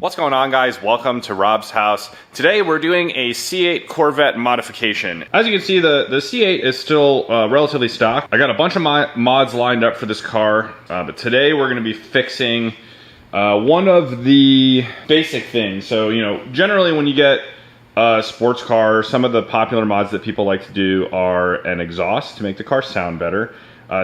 What's going on, guys? Welcome to Rob's house. Today we're doing a C8 Corvette modification. As you can see, the C8 is still relatively stock. I got a bunch of mods lined up for this car, but today we're going to be fixing one of the basic things. So, you know, generally when you get a sports car, some of the popular mods that people like to do are an exhaust to make the car sound better.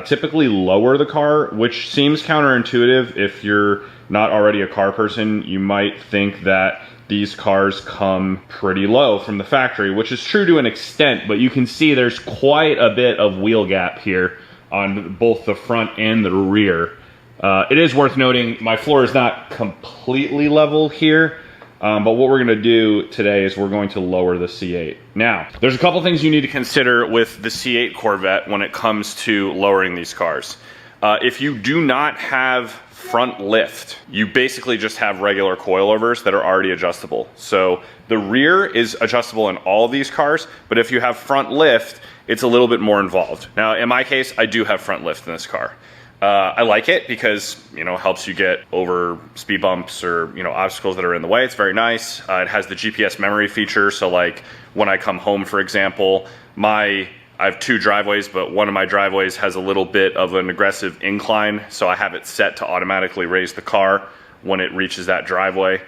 Typically lower the car, which seems counterintuitive. If you're not already a car person, you might think that these cars come pretty low from the factory, which is true to an extent, but you can see there's quite a bit of wheel gap here on both the front and the rear. It is worth noting my floor is not completely level here. But what we're going to do today is we're going to lower the C8. Now, there's a couple things you need to consider with the C8 Corvette when it comes to lowering these cars. If you do not have front lift, you basically just have regular coilovers that are already adjustable. So the rear is adjustable in all of these cars, but if you have front lift, it's a little bit more involved. Now, in my case, I do have front lift in this car. I like it because, you know, helps you get over speed bumps or, you know, obstacles that are in the way. It's very nice. It has the GPS memory feature. So like when I come home, for example, I have two driveways, but one of my driveways has a little bit of an aggressive incline. So I have it set to automatically raise the car when it reaches that driveway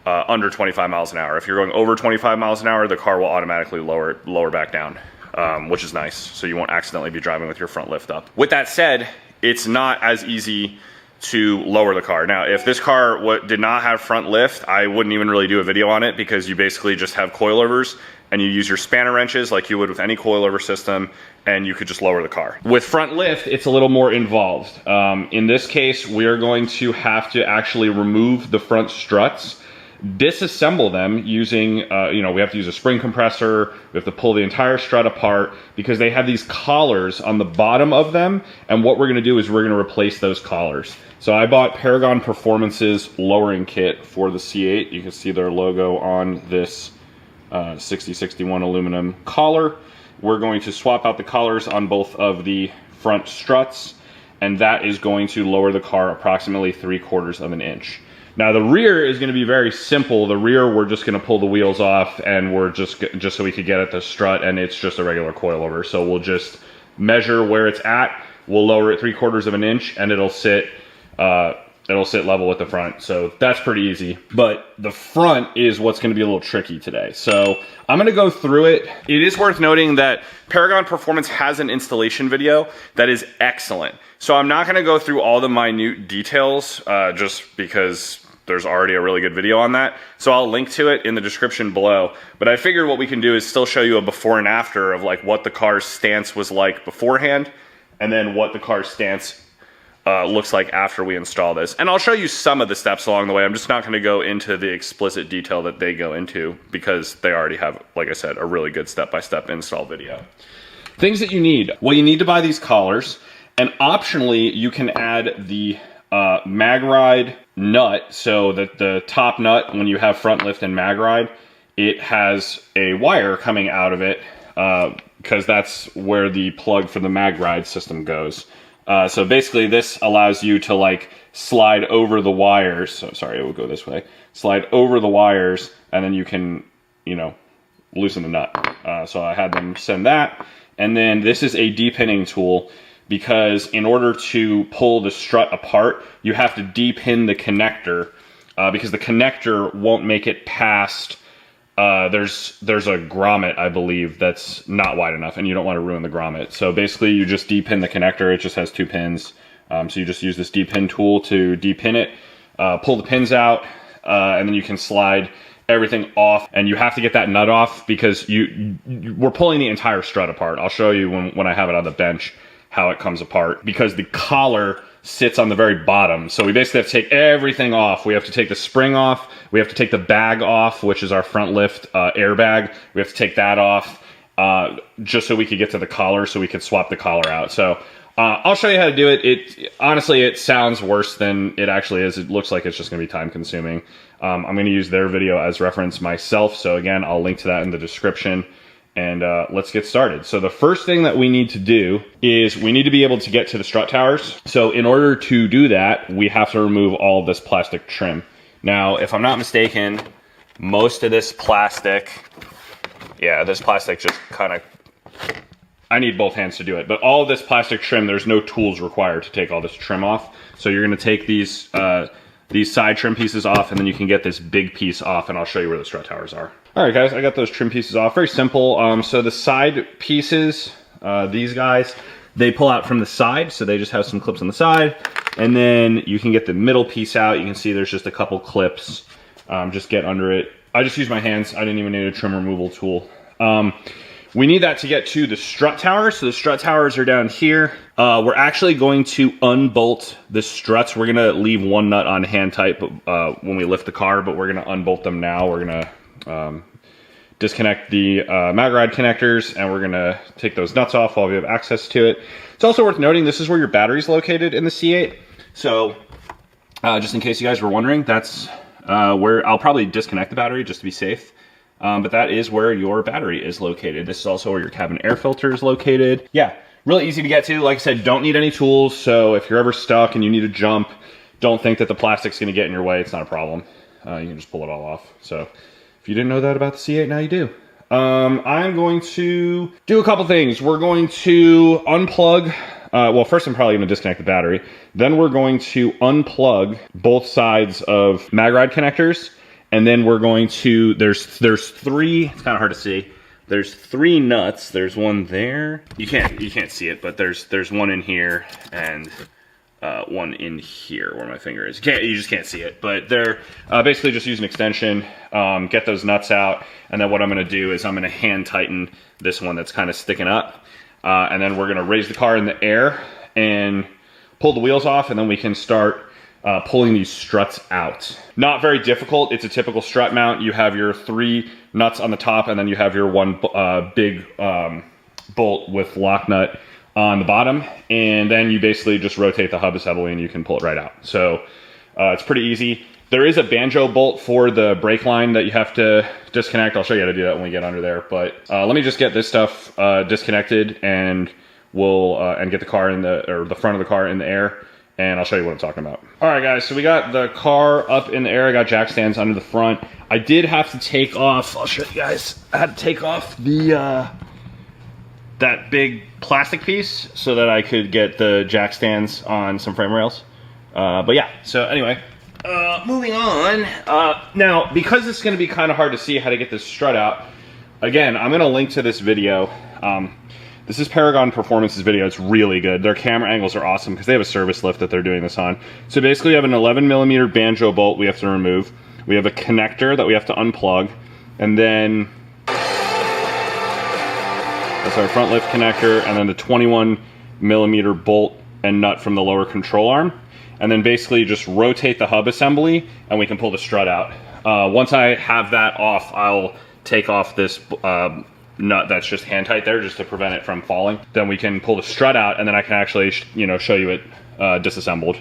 under 25 miles an hour. If you're going over 25 miles an hour, the car will automatically lower back down, which is nice. So you won't accidentally be driving with your front lift up. With that said, it's not as easy to lower the car. Now, if this car did not have front lift, I wouldn't even really do a video on it because you basically just have coilovers and you use your spanner wrenches like you would with any coilover system, and you could just lower the car. With front lift, it's a little more involved. In this case, we are going to have to actually remove the front struts, disassemble them using, we have to use a spring compressor, we have to pull the entire strut apart because they have these collars on the bottom of them, and what we're going to do is we're going to replace those collars. So I bought Paragon Performance's lowering kit for the C8. You can see their logo on this 6061 aluminum collar. We're going to swap out the collars on both of the front struts, and that is going to lower the car approximately 3/4 of an inch. Now the rear is going to be very simple. The rear, we're just going to pull the wheels off, and we're just so we could get at the strut, and it's just a regular coilover. So we'll just measure where it's at. We'll lower it 3/4 of an inch, and it'll sit level with the front. So that's pretty easy. But the front is what's going to be a little tricky today. So I'm going to go through it. It is worth noting that Paragon Performance has an installation video that is excellent. So I'm not going to go through all the minute details just because there's already a really good video on that. So I'll link to it in the description below. But I figured what we can do is still show you a before and after of like what the car's stance was like beforehand, and then what the car's stance looks like after we install this. And I'll show you some of the steps along the way. I'm just not going to go into the explicit detail that they go into because they already have, like I said, a really good step-by-step install video. Things that you need. Well, you need to buy these collars, and optionally you can add the mag ride nut, so that the top nut, when you have front lift and mag ride, it has a wire coming out of it because that's where the plug for the mag ride system goes. So basically this allows you to like slide over the wires. So sorry, it will go this way. Slide over the wires, and then you can, you know, loosen the nut. So I had them send that. And then this is a depinning tool, because in order to pull the strut apart, you have to depin the connector because the connector won't make it past. There's a grommet, I believe, that's not wide enough, and you don't want to ruin the grommet. So basically you just depin the connector. It just has 2 pins. So you just use this depin tool to depin it, pull the pins out, and then you can slide everything off. And you have to get that nut off because we're pulling the entire strut apart. I'll show you when I have it on the bench how it comes apart, because the collar sits on the very bottom. So we basically have to take everything off. We have to take the spring off. We have to take the bag off, which is our front lift airbag. We have to take that off just so we could get to the collar, so we could swap the collar out. So I'll show you how to do it. Honestly, it sounds worse than it actually is. It looks like it's just gonna be time consuming. I'm gonna use their video as reference myself. So again, I'll link to that in the description. And let's get started. So the first thing that we need to do is we need to be able to get to the strut towers. So in order to do that, we have to remove all of this plastic trim. Now, if I'm not mistaken, most of this plastic, yeah, this plastic just kind of, I need both hands to do it, but all of this plastic trim, there's no tools required to take all this trim off. So you're gonna take these side trim pieces off, and then you can get this big piece off, and I'll show you where the strut towers are. All right, guys, I got those trim pieces off. Very simple. So the side pieces, these guys, they pull out from the side, so they just have some clips on the side, and then you can get the middle piece out. You can see there's just a couple clips. Just get under it. I just use my hands. I didn't even need a trim removal tool. We need that to get to the strut towers. So the strut towers are down here. We're actually going to unbolt the struts. We're gonna leave one nut on hand tight when we lift the car, but we're gonna unbolt them now. We're gonna disconnect the mag ride connectors, and we're gonna take those nuts off while we have access to it. It's also worth noting, this is where your battery's located in the C8. So just in case you guys were wondering, that's where I'll probably disconnect the battery just to be safe. But that is where your battery is located. This is also where your cabin air filter is located. Yeah, really easy to get to. Like I said, don't need any tools. So if you're ever stuck and you need to jump, don't think that the plastic's gonna get in your way. It's not a problem. You can just pull it all off. So if you didn't know that about the C8, now you do. I'm going to do a couple things. We're going to unplug, well, first I'm probably gonna disconnect the battery. Then we're going to unplug both sides of mag ride connectors. And then we're going to, there's three, it's kind of hard to see. There's three nuts. There's one there. You can't see it, but there's one in here and one in here where my finger is. You just can't see it, but they're basically just use an extension, get those nuts out, and then what I'm gonna do is I'm gonna hand tighten this one that's kind of sticking up, and then we're gonna raise the car in the air and pull the wheels off, and then we can start pulling these struts out. Not very difficult. It's a typical strut mount. You have your three nuts on the top, and then you have your one big bolt with lock nut on the bottom, and then you basically just rotate the hub assembly and you can pull it right out. So it's pretty easy. There is a banjo bolt for the brake line that you have to disconnect. I'll show you how to do that when we get under there, but let me just get this stuff disconnected, and we'll and get the car in the front of the car in the air, and I'll show you what I'm talking about. All right, guys, so we got the car up in the air. I got jack stands under the front. I did have to take off, I'll show you guys, I had to take off the that big plastic piece so that I could get the jack stands on some frame rails. But yeah, so anyway, moving on. Now, because it's gonna be kind of hard to see how to get this strut out, again, I'm gonna link to this video. This is Paragon Performance's video. It's really good. Their camera angles are awesome because they have a service lift that they're doing this on. So basically we have an 11mm banjo bolt we have to remove. We have a connector that we have to unplug. And then that's our front lift connector, and then the 21mm bolt and nut from the lower control arm. And then basically just rotate the hub assembly and we can pull the strut out. Once I have that off, I'll take off this nut that's just hand tight there just to prevent it from falling. Then we can pull the strut out, and then I can actually show you it disassembled.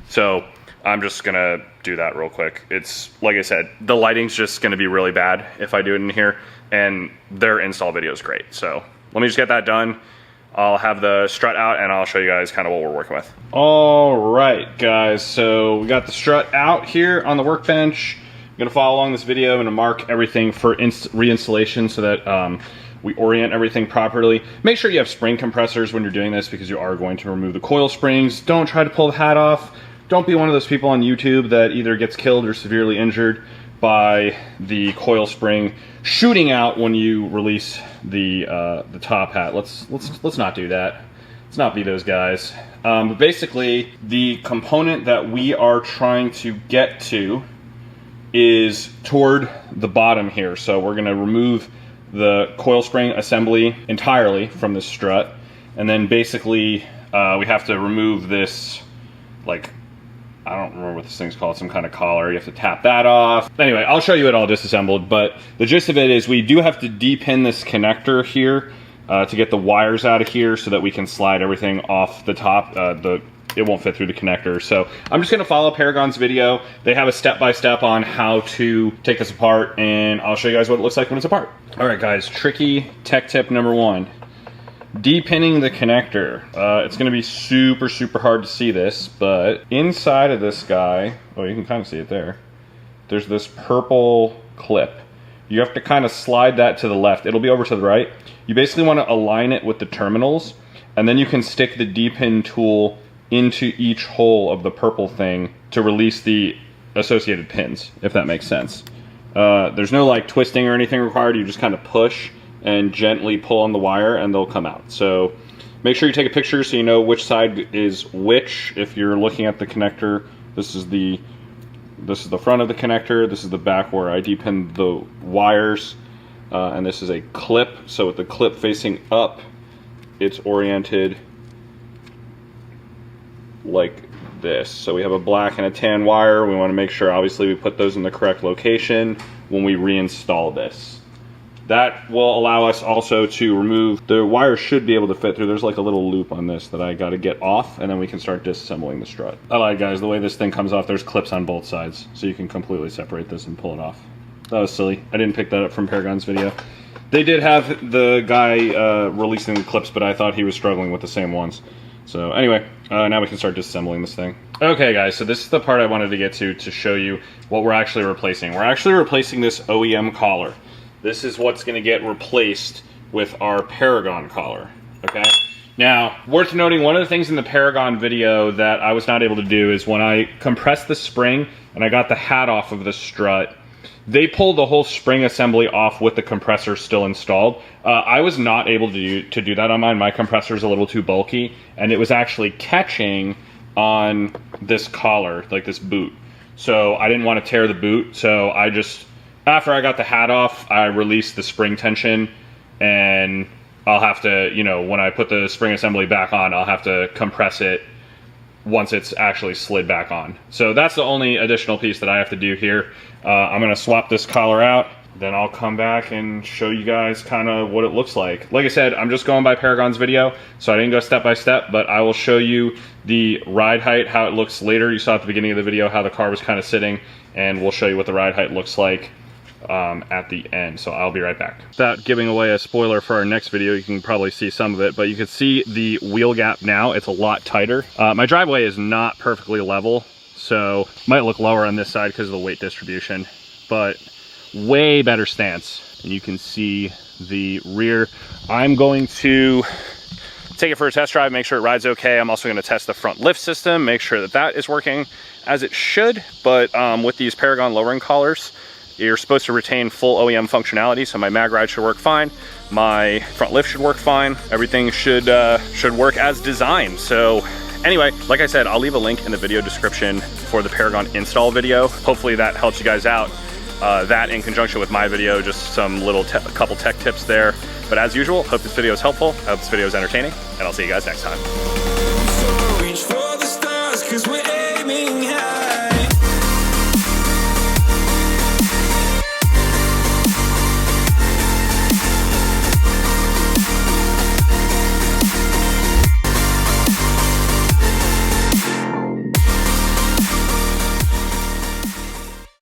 So I'm just gonna do that real quick. It's like I said, the lighting's just gonna be really bad if I do it in here, and their install video is great. So let me just get that done. I'll have the strut out and I'll show you guys kind of what we're working with. All right, guys, so we got the strut out here on the workbench. You're gonna follow along this video. I'm gonna mark everything for reinstallation so that we orient everything properly. Make sure you have spring compressors when you're doing this because you are going to remove the coil springs. Don't try to pull the hat off. Don't be one of those people on YouTube that either gets killed or severely injured by the coil spring shooting out when you release the top hat. Let's not do that. Let's not be those guys. But basically, the component that we are trying to get to is toward the bottom here. So we're gonna remove the coil spring assembly entirely from the strut, and then basically we have to remove this, like, I don't remember what this thing's called, some kind of collar. You have to tap that off. Anyway, I'll show you it all disassembled, but the gist of it is we do have to depin this connector here to get the wires out of here so that we can slide everything off the top. It won't fit through the connector. So I'm just gonna follow Paragon's video. They have a step-by-step on how to take this apart, and I'll show you guys what it looks like when it's apart. All right, guys, tricky tech tip number one. Depinning the connector. It's gonna be super hard to see this, but inside of this guy, oh, you can kind of see it there. there's this purple clip. You have to kind of slide that to the left. It'll be over to the right. You basically want to align it with the terminals, and then you can stick the D-pin tool into each hole of the purple thing to release the associated pins, if that makes sense. There's no like twisting or anything required. You just kind of push and gently pull on the wire and they'll come out. So make sure you take a picture so you know which side is which. If you're looking at the connector, this is the front of the connector, this is the back where I D-pinned the wires, and this is a clip. So with the clip facing up, it's oriented like this. So we have a black and a tan wire. We want to make sure obviously we put those in the correct location when we reinstall this. That will allow us also to remove, the wire should be able to fit through. There's like a little loop on this that I got to get off, and then we can start disassembling the strut. I lied, guys, the way this thing comes off, there's clips on both sides, so you can completely separate this and pull it off. That was silly. I didn't pick that up from Paragon's video. They did have the guy releasing the clips, but I thought he was struggling with the same ones. So anyway, now we can start disassembling this thing. Okay guys, so this is the part I wanted to get to show you what we're actually replacing. We're actually replacing this OEM collar. This is what's going to get replaced with our Paragon collar, okay? Now, worth noting, one of the things in the Paragon video that I was not able to do is when I compressed the spring and I got the hat off of the strut, they pulled the whole spring assembly off with the compressor still installed. I was not able to do that on mine. My compressor is a little too bulky, and it was actually catching on this collar, like this boot. So I didn't want to tear the boot, so I just, after I got the hat off, I released the spring tension, and I'll have to, you know, when I put the spring assembly back on, I'll have to compress it once it's actually slid back on. So that's the only additional piece that I have to do here. I'm gonna swap this collar out, then I'll come back and show you guys kind of what it looks like. Like I said, I'm just going by Paragon's video, so I didn't go step by step, but I will show you the ride height, how it looks later. You saw at the beginning of the video how the car was kind of sitting, and we'll show you what the ride height looks like at the end. So I'll be right back. Without giving away a spoiler for our next video, you can probably see some of it, but you can see the wheel gap now. It's a lot tighter. My driveway is not perfectly level, so might look lower on this side because of the weight distribution, but way better stance. And you can see the rear. I'm going to take it for a test drive, make sure it rides okay. I'm also going to test the front lift system, make sure that that is working as it should. But with these Paragon lowering collars, you're supposed to retain full OEM functionality, so my mag ride should work fine, my front lift should work fine, everything should work as designed. So anyway, like I said, I'll leave a link in the video description for the Paragon install video. Hopefully that helps you guys out. That in conjunction with my video, just some little couple tech tips there. But as usual, hope this video is helpful, I hope this video is entertaining, and I'll see you guys next time.